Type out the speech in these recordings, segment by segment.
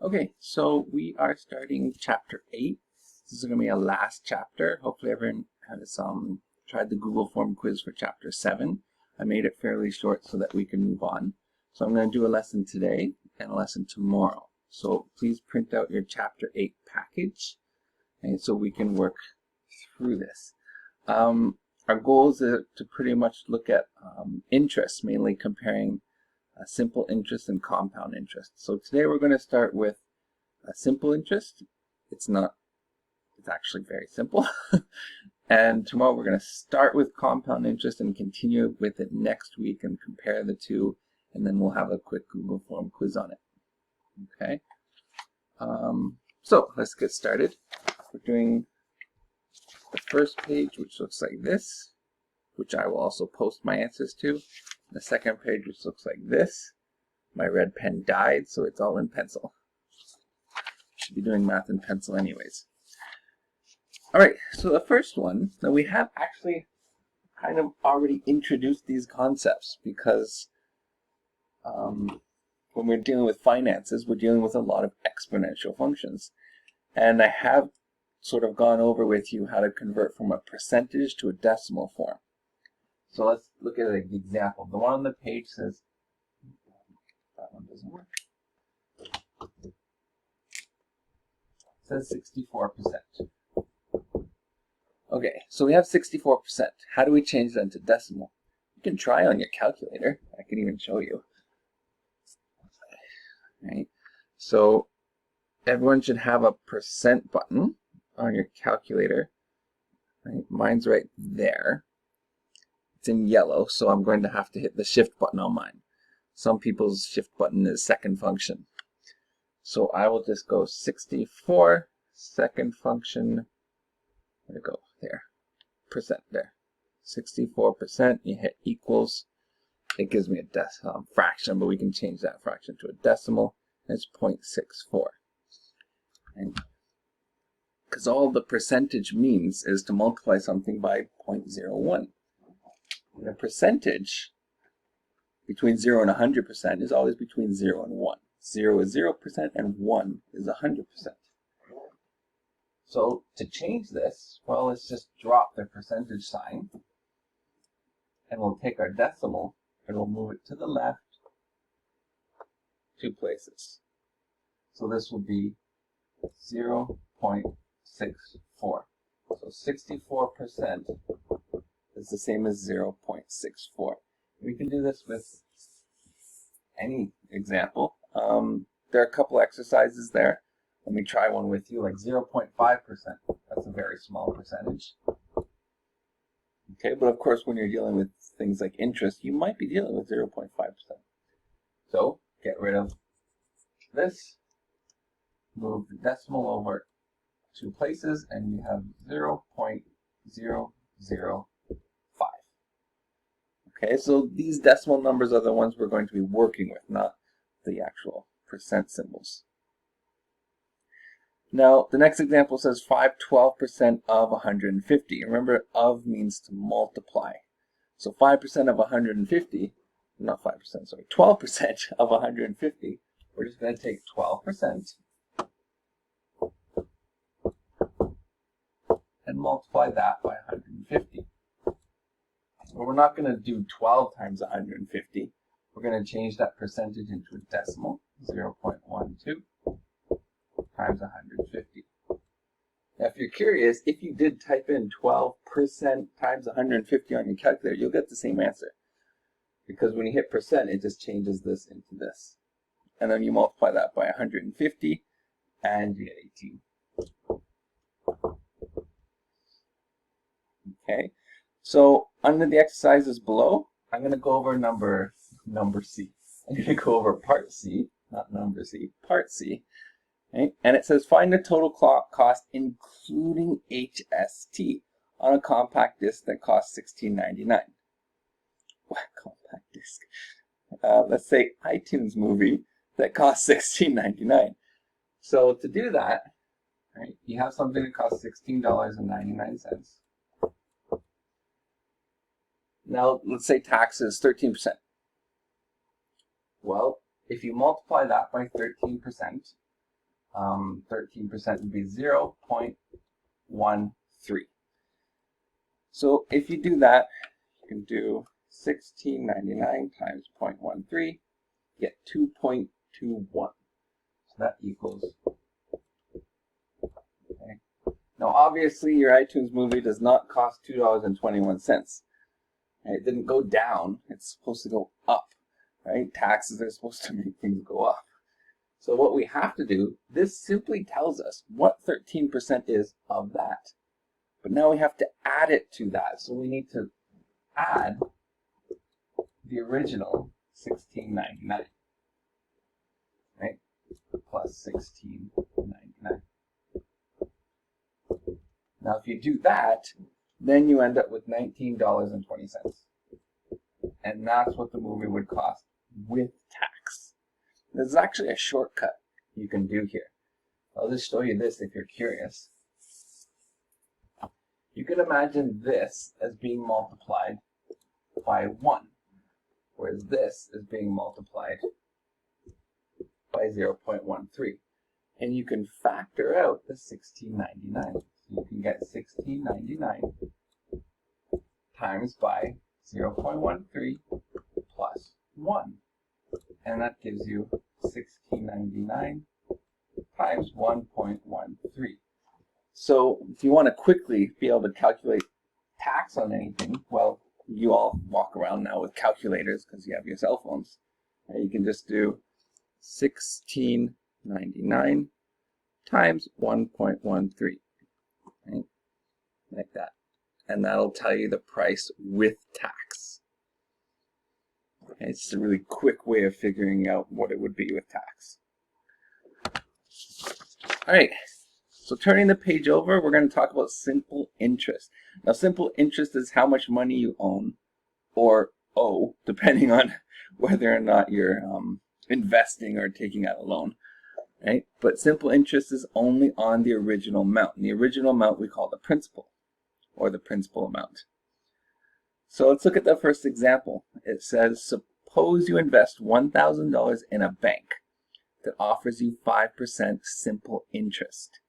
Okay, so we are starting chapter 8. This is going to be a last chapter. Hopefully everyone has tried the Google form quiz for chapter 7. I made it fairly short so that we can move on. So I'm going to do a lesson today and a lesson tomorrow. So please print out your chapter 8 package, and so we can work through this. Our goal is to pretty much look at interest, mainly comparing simple interest and compound interest. So today we're going to start with a simple interest. It's actually very simple. And tomorrow we're going to start with compound interest and continue with it next week and compare the two, and then we'll have a quick Google form quiz on it. Okay. So let's get started. We're doing the first page, which looks like this, which I will also post my answers to. The second page, which looks like this. My red pen died, so it's all in pencil. Should be doing math in pencil anyways. All right, so the first one, now we have actually kind of already introduced these concepts because when we're dealing with finances, we're dealing with a lot of exponential functions. And I have sort of gone over with you how to convert from a percentage to a decimal form. So let's look at an example. The one on the page says, that one doesn't work. It says 64%. Okay, so we have 64%. How do we change that into decimal? You can try on your calculator. I can even show you. Right. So everyone should have a percent button on your calculator. Right? Mine's right there. It's in yellow, so I'm going to have to hit the shift button on mine. Some people's shift button is second function. So I will just go 64, second function, where'd it go? There, percent there. 64%, you hit equals. It gives me a fraction, but we can change that fraction to a decimal. It's 0.64. And because all the percentage means is to multiply something by 0.01. And a percentage between 0 and 100% is always between 0 and 1. 0 is 0% and 1 is 100%. So to change this, well, let's just drop the percentage sign, and we'll take our decimal and we'll move it to the left 2 places. So this will be 0.64. So 64% is the same as 0.64. We can do this with any example. There are a couple exercises there. Let me try one with you, like 0.5%. That's a very small percentage. Okay, but of course when you're dealing with things like interest, you might be dealing with 0.5%. So get rid of this, move the decimal over 2 places, and you have 0.005. Okay, so these decimal numbers are the ones we're going to be working with, not the actual percent symbols. Now, the next example says 12% of 150. Remember, of means to multiply. So 5% of 150, not 5%, sorry, 12% of 150, we're just going to take 12% and multiply that by 150. But we're not going to do 12 times 150. We're going to change that percentage into a decimal, 0.12 times 150. Now, if you're curious, if you did type in 12% times 150 on your calculator, you'll get the same answer. Because when you hit percent, it just changes this into this. And then you multiply that by 150, and you get 18. Okay, so under the exercises below, I'm going to go over number C. I'm going to go over part C, not number C, part C. Okay? And it says find the total cost including HST on a compact disc that costs $16.99. What compact disc? Let's say iTunes movie that costs $16.99. So to do that, right, you have something that costs $16.99. Now let's say tax is 13%. Well, if you multiply that by 13%, 13% would be 0.13. So if you do that, you can do 1699 times 0.13, get 2.21. So that equals, okay. Now obviously your iTunes movie does not cost $2.21. It didn't go down, it's supposed to go up, right? Taxes are supposed to make things go up. So what we have to do, this simply tells us what 13% is of that. But now we have to add it to that. So we need to add the original 1699, right? Plus 1699. Now if you do that, then you end up with $19.20. And that's what the movie would cost with tax. There's actually a shortcut you can do here. I'll just show you this if you're curious. You can imagine this as being multiplied by 1, whereas this is being multiplied by 0.13. And you can factor out the 1699. So you can get 1699 times by 0.13 plus 1. And that gives you 1699 times 1.13. So if you want to quickly be able to calculate tax on anything, well, you all walk around now with calculators because you have your cell phones. And you can just do 1699 times 1.13, right? Like that. And that'll tell you the price with tax. Okay, it's a really quick way of figuring out what it would be with tax. All right. So turning the page over, we're going to talk about simple interest. Now, simple interest is how much money you own or owe, depending on whether or not you're investing or taking out a loan. Right? But simple interest is only on the original amount. And the original amount we call the principal, or the principal amount. So let's look at the first example. It says, suppose you invest $1,000 in a bank that offers you 5% simple interest.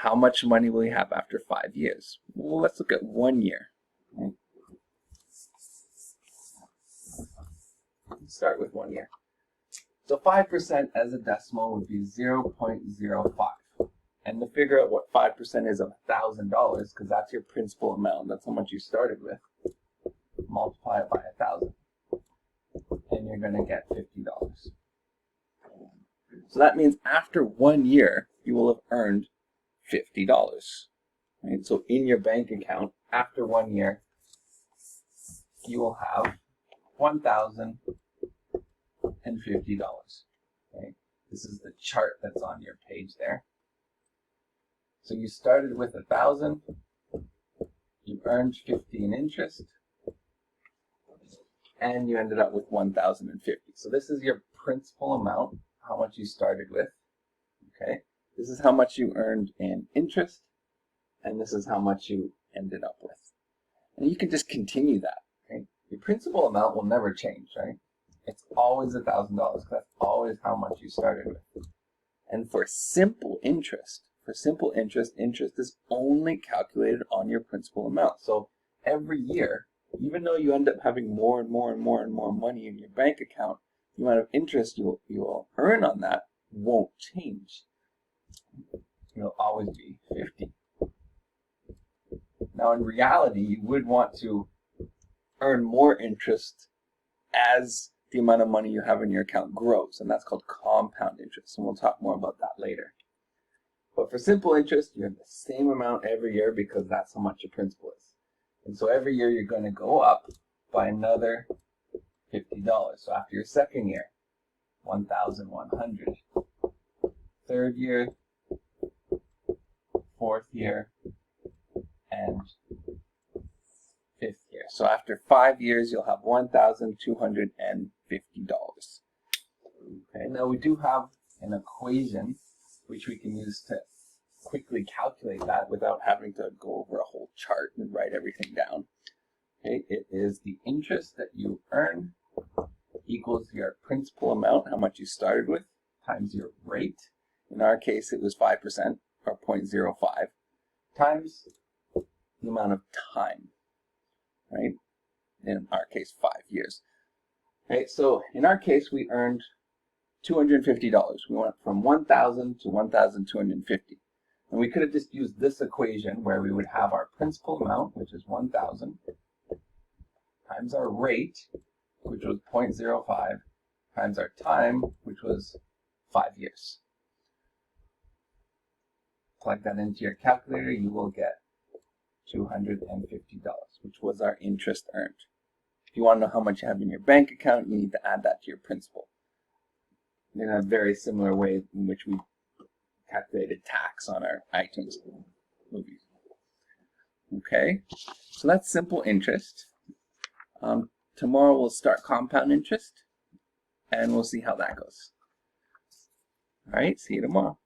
How much money will you have after 5 years? Well, let's look at 1 year. Okay. Let's start with 1 year. So 5% as a decimal would be 0.05. And to figure out what 5% is of $1,000, because that's your principal amount, that's how much you started with, multiply it by 1,000. And you're going to get $50. So that means after 1 year, you will have earned $50. Right? So in your bank account, after 1 year, you will have $1,050. Okay? This is the chart that's on your page there. So you started with 1,000, you earned 50 in interest, and you ended up with 1,050. So this is your principal amount, how much you started with. Okay? This is how much you earned in interest, and this is how much you ended up with. And you can just continue that. Right? Your principal amount will never change, right? It's always $1,000, because that's always how much you started with. And for simple interest, interest is only calculated on your principal amount. So every year, even though you end up having more and more and more and more money in your bank account, the amount of interest you will earn on that won't change. It'll always be 50. Now in reality, you would want to earn more interest as the amount of money you have in your account grows, and that's called compound interest, and we'll talk more about that later. But for simple interest, you have the same amount every year because that's how much your principal is. And so every year you're going to go up by another $50. So after your second year, 1,100. Third year, fourth year, and fifth year. So after 5 years, you'll have $1,250. Okay, now we do have an equation which we can use to quickly calculate that without having to go over a whole chart and write everything down. Okay, it is the interest that you earn equals your principal amount, how much you started with, times your rate. in our case it was 5% or 0.05 times the amount of time, right? In our case, 5 years. Right, so in our case, we earned $250. We went from 1,000 to 1,250. And we could have just used this equation where we would have our principal amount, which is 1,000, times our rate, which was 0.05, times our time, which was 5 years. Plug that into your calculator, you will get $250, which was our interest earned. If you want to know how much you have in your bank account, you need to add that to your principal. In a very similar way in which we calculated tax on our iTunes movies. Okay, so that's simple interest. Tomorrow we'll start compound interest, and we'll see how that goes. All right, see you tomorrow.